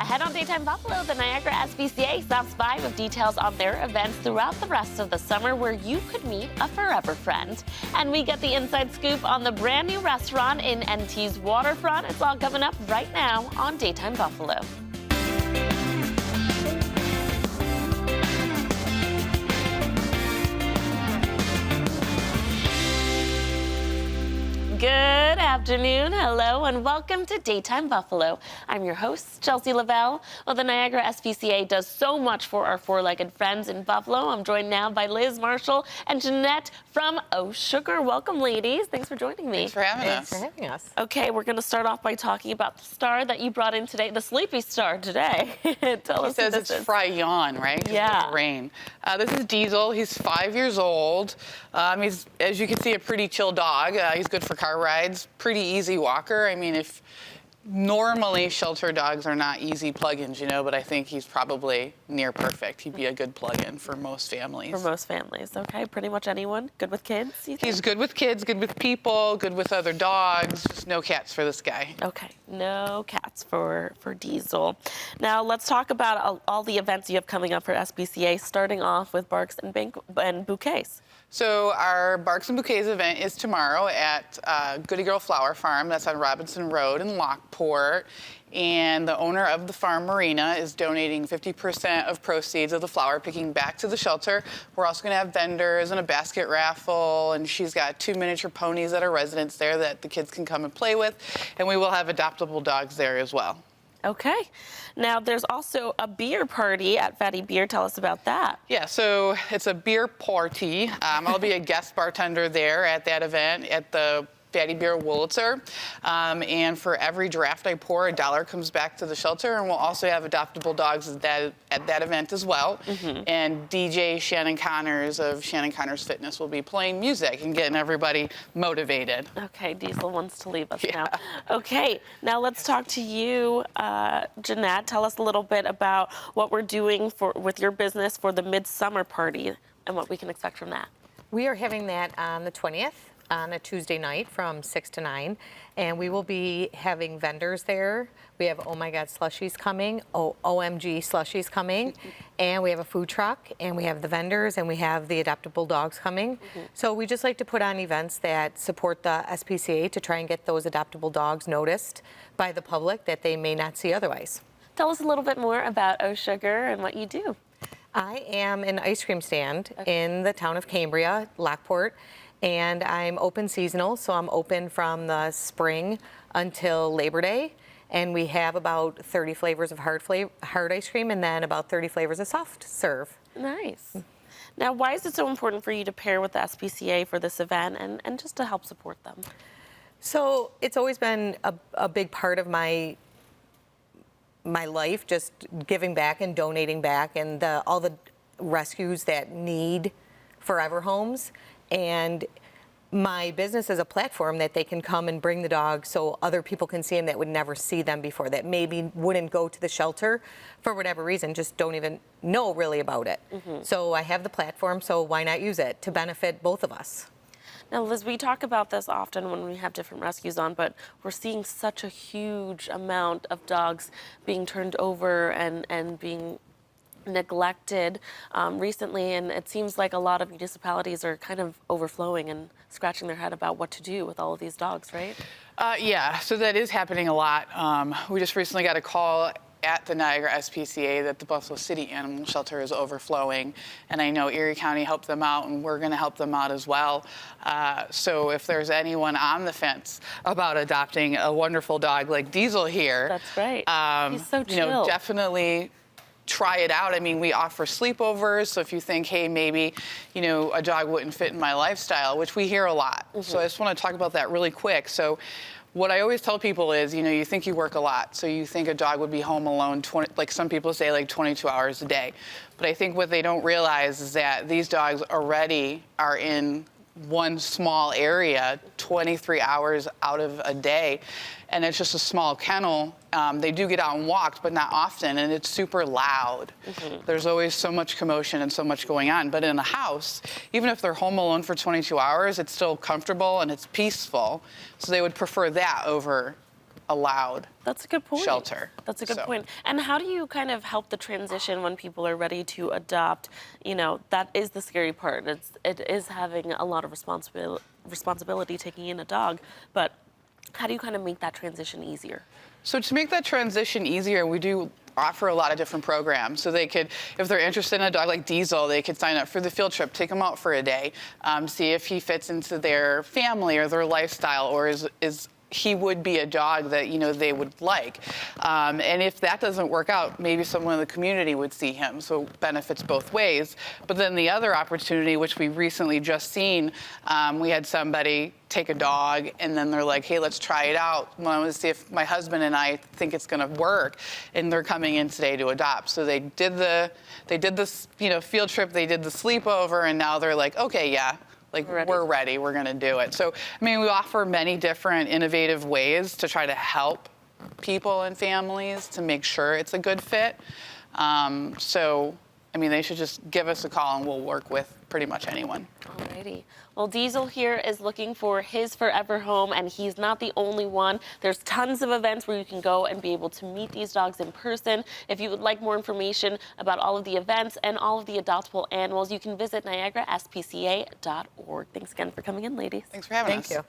Ahead on Daytime Buffalo, the Niagara SPCA stops by with details on their events throughout the rest of the summer where you could meet a forever friend. And we get the inside scoop on the brand new restaurant in NT's waterfront. It's all coming up right now on Daytime Buffalo. Good afternoon, hello, and welcome to Daytime Buffalo. I'm your host, Chelsea Lavelle. Well, the Niagara SPCA does so much for our four-legged friends in Buffalo. I'm joined now by Liz Marshall and Jeanette from Oh Sugar. Welcome, ladies. Thanks for joining me. Thanks for having us. Thanks for having us. Okay, we're going to start off by talking about the star that you brought in today, the sleepy star today. Tell us He who says this it's is. Fry-Yawn, right? 'Cause Yeah. of the rain. This is Diesel. He's 5 years old. He's, as you can see, a pretty chill dog. He's good for car rides. Pretty easy walker. I mean, if normally shelter dogs are not easy plug-ins, you know, but I think he's probably near perfect. He'd be a good plug-in for most families. For most families, okay. Pretty much anyone. Good with kids, you think? He's good with kids, good with people, good with other dogs. Just no cats for this guy. Okay, no cats for Diesel. Now let's talk about all the events you have coming up for SPCA, starting off with Barks and Bouquets. So our Barks and Bouquets event is tomorrow at Goody Girl Flower Farm. That's on Robinson Road in Lockport. And the owner of the farm, Marina, is donating 50% of proceeds of the flower picking back to the shelter. We're also going to have vendors and a basket raffle, and she's got 2 miniature ponies that are residents there that the kids can come and play with. And we will have adoptable dogs there as well. Okay. Now, there's also a beer party at Fatty Beer. Tell us about that. Yeah, so it's a beer party. I'll be a guest bartender there at that event at the Fatty Beer Wurlitzer. And for every draft I pour, $1 comes back to the shelter. And we'll also have adoptable dogs at that event as well. And DJ Shannon Connors of Shannon Connors Fitness will be playing music and getting everybody motivated. Okay, Diesel wants to leave us now. Okay, now let's talk to you, Jeanette. Tell us a little bit about what we're doing with your business for the Midsummer Party and what we can expect from that. We are having that on the 20th. On a Tuesday night from 6 to 9, and we will be having vendors there. We have Oh My God slushies coming, OMG slushies coming, and we have a food truck, and we have the vendors, and we have the adoptable dogs coming. So we just like to put on events that support the SPCA to try and get those adoptable dogs noticed by the public that they may not see otherwise. Tell us a little bit more about Oh Sugar and what you do. I am an ice cream stand in the town of Cambria, Lockport. And I'm open seasonal, so I'm open from the spring until Labor Day. And we have about 30 flavors of hard ice cream and then about 30 flavors of soft serve. Nice. Now, why is it so important for you to pair with the SPCA for this event and just to help support them? So it's always been a big part of my life, just giving back and donating back and all the rescues that need forever homes. And my business is a platform that they can come and bring the dog so other people can see them that would never see them before, that maybe wouldn't go to the shelter for whatever reason, just don't even know really about it. So I have the platform, so why not use it to benefit both of us? Now, Liz, we talk about this often when we have different rescues on, but we're seeing such a huge amount of dogs being turned over and being neglected recently, and it seems like a lot of municipalities are kind of overflowing and scratching their head about what to do with all of these dogs, right? Yeah, so that is happening a lot. We just recently got a call at the Niagara SPCA that the Buffalo City Animal Shelter is overflowing, and I know Erie County helped them out, and we're going to help them out as well. So if there's anyone on the fence about adopting a wonderful dog like Diesel here, that's right. He's so chill. You know, definitely try it out. I mean, we offer sleepovers, so if you think, hey, maybe, you know, a dog wouldn't fit in my lifestyle, which we hear a lot. So I just want to talk about that really quick. So what I always tell people is, you know, you think you work a lot, so you think a dog would be home alone, like some people say, like 22 hours a day. But I think what they don't realize is that these dogs already are in one small area 23 hours out of a day, and it's just a small kennel. They do get out and walked, but not often, and it's super loud. There's always so much commotion and so much going on. But in a house, even if they're home alone for 22 hours, it's still comfortable and it's peaceful. So they would prefer that over allowed That's a good point. shelter. That's a good So- point. And how do you kind of help the transition when people are ready to adopt? You know, that is the scary part. It is having a lot of responsibility taking in a dog, but how do you kind of make that transition easier? So to make that transition easier, we do offer a lot of different programs. So they could, if they're interested in a dog like Diesel, they could sign up for the field trip, take him out for a day, see if he fits into their family or their lifestyle, or is he would be a dog that, you know, they would like. And if that doesn't work out, maybe someone in the community would see him. So it benefits both ways. But then the other opportunity, which we recently just seen, we had somebody take a dog and then they're like, hey, let's try it out. I want to see if my husband and I think it's going to work. And they're coming in today to adopt. So they did this, you know, field trip, they did the sleepover, and now they're like, okay, yeah. Like, we're ready, we're gonna do it. So, I mean, we offer many different innovative ways to try to help people and families to make sure it's a good fit. So, I mean, they should just give us a call and we'll work with pretty much anyone. Alrighty. Well, Diesel here is looking for his forever home, and he's not the only one. There's tons of events where you can go and be able to meet these dogs in person. If you would like more information about all of the events and all of the adoptable animals, you can visit NiagaraSPCA.org. Thanks again for coming in, ladies. Thanks for having us. Thank you.